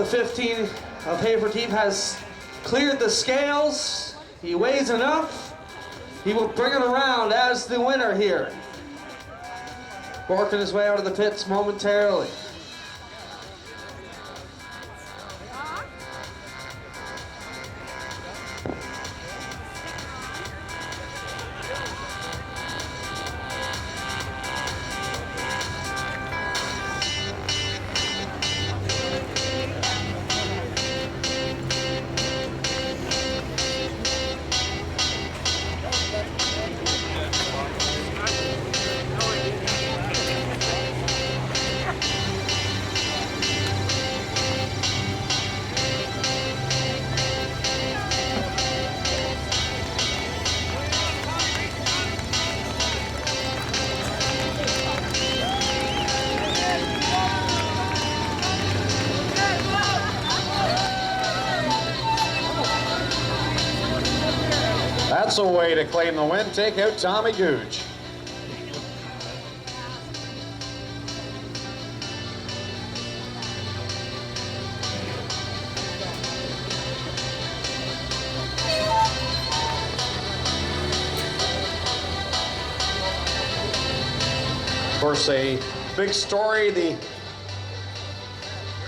15 of Hafer Team has cleared the scales. He weighs enough. He will bring it around as the winner here. Working his way out of the pits momentarily. That's a way to claim the win. Take out Tommy Gooch. Of course, a big story. The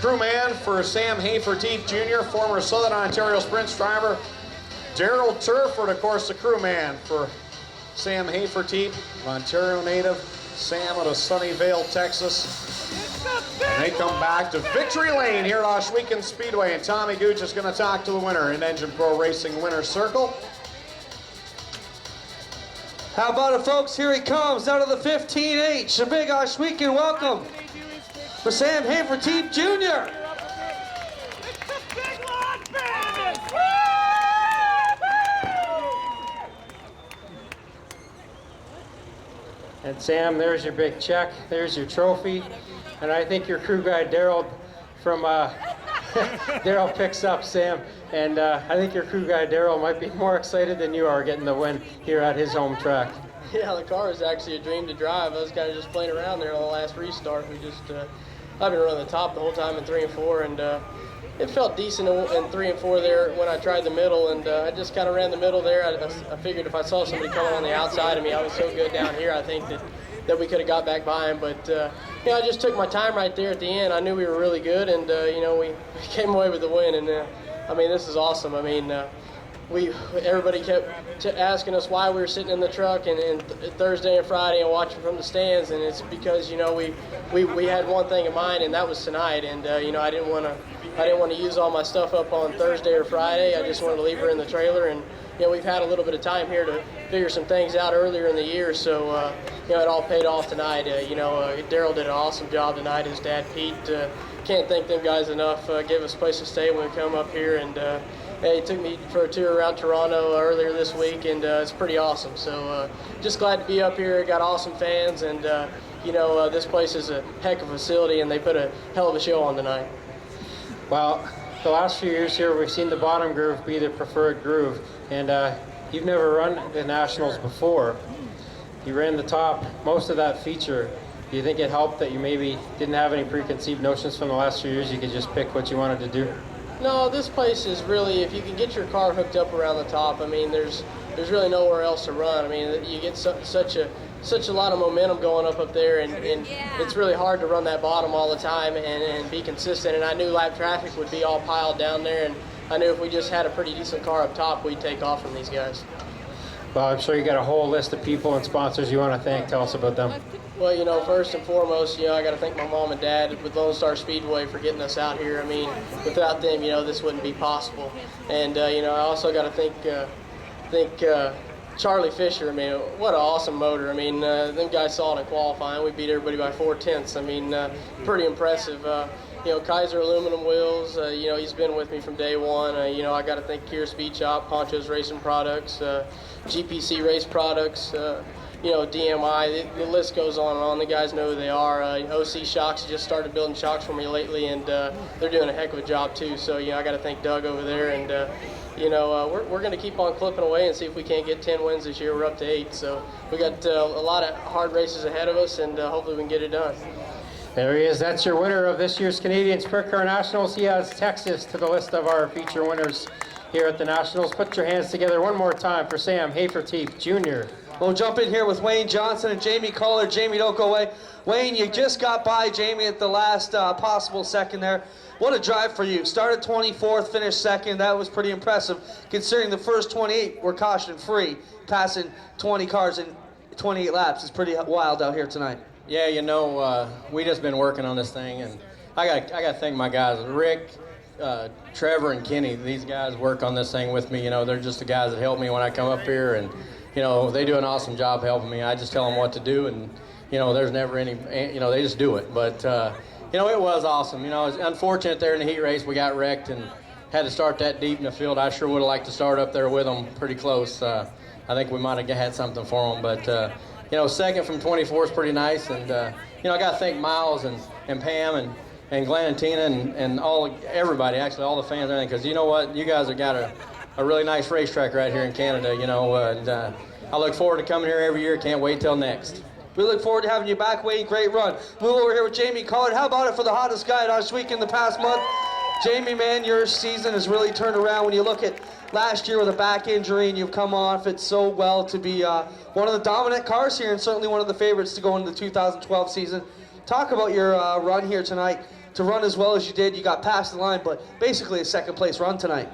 crewman for Sam Hafer-Teef Jr., former Southern Ontario Sprints driver, Daryl Turford, of course, the crewman for Sam Hafer-Teef, Ontario native, Sam out of Sunnyvale, Texas. And they come back to victory lane here at Ohsweken Speedway, and Tommy Gooch is going to talk to the winner in Engine Pro Racing Winner's Circle. How about it, folks? Here he comes out of the 15H. A big Ohsweken welcome for Sam Hafer-Teef Jr. And Sam, there's your big check, there's your trophy, and I think your crew guy Daryl from Daryl picks up Sam, and I think your crew guy Daryl might be more excited than you are getting the win here at his home track. Yeah, the car is actually a dream to drive. I was kind of just playing around there on the last restart. I've been running the top the whole time in 3 and 4, and it felt decent in 3 and 4 there when I tried the middle, and I just kind of ran the middle there. I figured if I saw somebody coming on the outside of me, I was so good down here, I think that we could have got back by him. But you know, I just took my time right there at the end. I knew we were really good, and you know, we came away with the win. And I mean, this is awesome. I mean, everybody kept asking us why we were sitting in the truck and Thursday and Friday and watching from the stands, and it's because, you know, we had one thing in mind, and that was tonight. And you know, I didn't want to use all my stuff up on Thursday or Friday. I just wanted to leave her in the trailer, and you know, we've had a little bit of time here to figure some things out earlier in the year, so you know, it all paid off tonight. You know, Daryl did an awesome job tonight. His dad Pete, can't thank them guys enough. Gave us a place to stay when we come up here, and he took me for a tour around Toronto earlier this week, and it's pretty awesome. So just glad to be up here. Got awesome fans, and you know, this place is a heck of a facility, and they put a hell of a show on tonight. Well, the last few years here, we've seen the bottom groove be the preferred groove, and you've never run the Nationals before. You ran the top most of that feature. Do you think it helped that you maybe didn't have any preconceived notions from the last few years? You could just pick what you wanted to do? No, this place is really, if you can get your car hooked up around the top, I mean, there's really nowhere else to run. I mean, you get such a lot of momentum going up there, and it's really hard to run that bottom all the time and be consistent. And I knew lap traffic would be all piled down there, and I knew if we just had a pretty decent car up top, we'd take off from these guys. Well, I'm sure you got a whole list of people and sponsors you want to thank. Tell us about them. Well, you know, first and foremost, you know, I got to thank my mom and dad with Lone Star Speedway for getting us out here. I mean, without them, you know, this wouldn't be possible. And you know, I also got to thank Charlie Fisher. I mean, what an awesome motor. I mean, them guys saw it in qualifying. We beat everybody by 4/10. I mean, pretty impressive. You know, Kaiser aluminum wheels. You know, he's been with me from day one. You know, I got to thank Kier Speed Shop, Poncho's Racing Products, GPC Race Products. You know, DMI, the list goes on and on. The guys know who they are. OC Shocks just started building shocks for me lately, and they're doing a heck of a job too. So, you know, I got to thank Doug over there, and you know, we're going to keep on clipping away and see if we can't get 10 wins this year. We're up to 8, so we got a lot of hard races ahead of us, and hopefully we can get it done. There he is. That's your winner of this year's Canadian Sprint Car Nationals. He adds Texas to the list of our feature winners here at the Nationals. Put your hands together one more time for Sam Hafertepe Jr. We'll jump in here with Wayne Johnson and Jamie Collard. Jamie, don't go away. Wayne, you just got by Jamie at the last possible second there. What a drive for you. Started 24th, finished second. That was pretty impressive, considering the first 28 were caution-free. Passing 20 cars in 28 laps is pretty wild out here tonight. Yeah, you know, we just been working on this thing, and I got to thank my guys, Rick, Trevor, and Kenny. These guys work on this thing with me. You know, they're just the guys that help me when I come up here, and you know, they do an awesome job helping me. I just tell them what to do, and you know, there's never any, you know, they just do it. But you know, it was awesome. You know, it's unfortunate there in the heat race we got wrecked and had to start that deep in the field. I sure would have liked to start up there with them pretty close. I think we might have had something for them, but you know, second from 24 is pretty nice. And you know, I got to thank Miles and Pam and Glenn and Tina and everybody, actually all the fans and everything, because you know what, you guys have got a really nice racetrack right here in Canada, you know, and I look forward to coming here every year. Can't wait till next. We look forward to having you back, Wayne. Great run. Move over here with Jamie Collard. How about it for the hottest guy at Ohsweken in the past month? Jamie, man, your season has really turned around. When you look at last year with a back injury and you've come off it so well to be one of the dominant cars here and certainly one of the favorites to go into the 2012 season. Talk about your run here tonight. To run as well as you did, you got past the line, but basically a second place run tonight.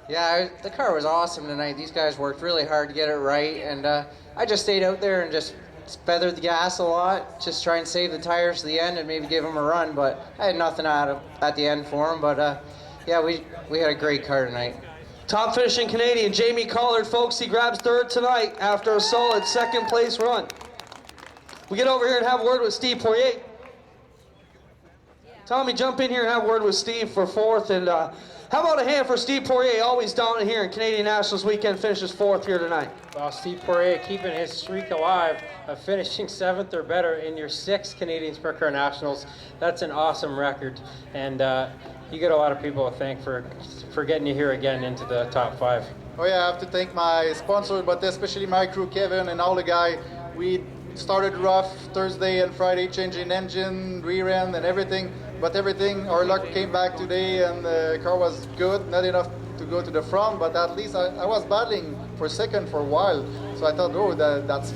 Yeah, the car was awesome tonight. These guys worked really hard to get it right, and I just stayed out there and just feathered the gas a lot, just try and save the tires to the end and maybe give them a run, but I had nothing at the end for them, but yeah, we had a great car tonight. Top finishing Canadian, Jamie Collard, folks, he grabs third tonight after a solid second place run. We get over here and have a word with Steve Poirier. Tommy, jump in here and have a word with Steve for fourth, and how about a hand for Steve Poirier, always dominant here in Canadian Nationals weekend, finishes fourth here tonight. Well, Steve Poirier keeping his streak alive of finishing 7th or better in your 6th Canadian Sprint Car Nationals. That's an awesome record, and you get a lot of people to thank for getting you here again into the top 5. Oh yeah, I have to thank my sponsor, but especially my crew, Kevin, and all the guys. We started rough Thursday and Friday, changing engine, rear end, and everything. But everything, our luck came back today, and the car was good. Not enough to go to the front, but at least I was battling for second for a while. So I thought, oh, that's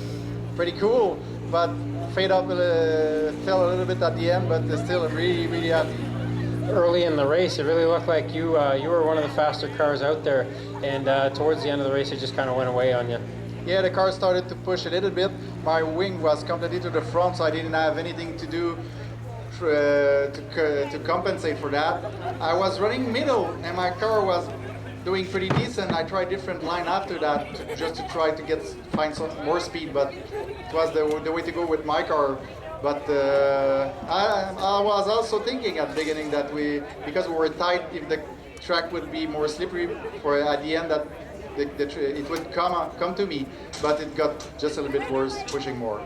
pretty cool. But fade up, fell a little bit at the end, but still I'm really, really happy. Early in the race, it really looked like you were one of the faster cars out there, and towards the end of the race, it just kind of went away on you. Yeah, the car started to push a little bit. My wing was completely to the front, so I didn't have anything to do to compensate for that. I was running middle, and my car was doing pretty decent. I tried different line after that just to try to find some more speed, but it was the way to go with my car. But I was also thinking at the beginning that because we were tight, if the track would be more slippery for at the end, that it would come to me, but it got just a little bit worse, pushing more.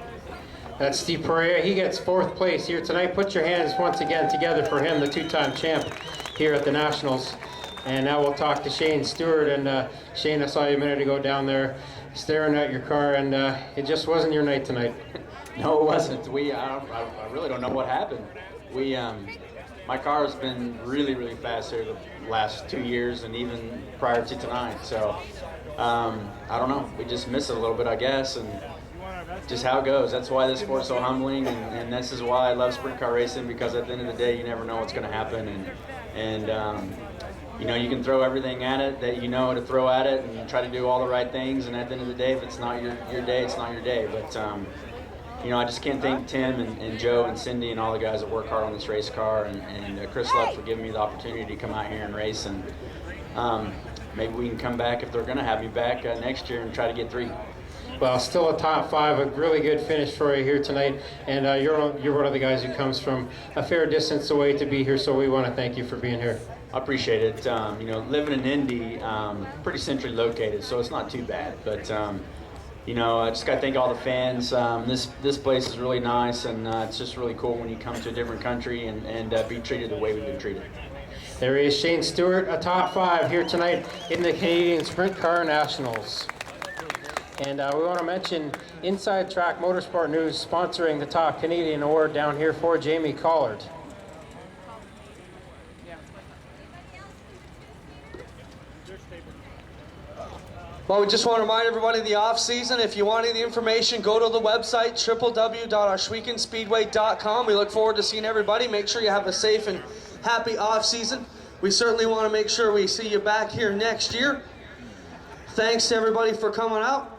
That's Steve Poirier. He gets 4th place here tonight. Put your hands once again together for him, the 2-time champ here at the Nationals. And now we'll talk to Shane Stewart. And Shane, I saw you a minute ago down there staring at your car, and it just wasn't your night tonight. No, it wasn't. I really don't know what happened. My car has been really, really fast here the last 2 years, and even prior to tonight. So I don't know. We just missed it a little bit, I guess, and just how it goes. That's why this sport's so humbling, and this is why I love sprint car racing, because at the end of the day, you never know what's going to happen, and you know, you can throw everything at it that you know to throw at it, and try to do all the right things, and at the end of the day, if it's not your day, it's not your day. But you know, I just can't thank Tim and Joe and Cindy and all the guys that work hard on this race car, and Chris Love for giving me the opportunity to come out here and race, and maybe we can come back if they're going to have me back next year and try to get 3. Well, still a top 5, a really good finish for you here tonight, and you're one of the guys who comes from a fair distance away to be here, so we want to thank you for being here. I appreciate it. You know, living in Indy, pretty centrally located, so it's not too bad. But you know, I just got to thank all the fans. This place is really nice, and it's just really cool when you come to a different country and be treated the way we've been treated. There is Shane Stewart, a top 5 here tonight in the Canadian Sprint Car Nationals. And we want to mention Inside Track Motorsport News sponsoring the Top Canadian Award down here for Jamie Collard. Well, we just want to remind everybody the off season, if you want any information, go to the website, www.ohswekenspeedway.com. We look forward to seeing everybody. Make sure you have a safe and happy off season. We certainly want to make sure we see you back here next year. Thanks to everybody for coming out.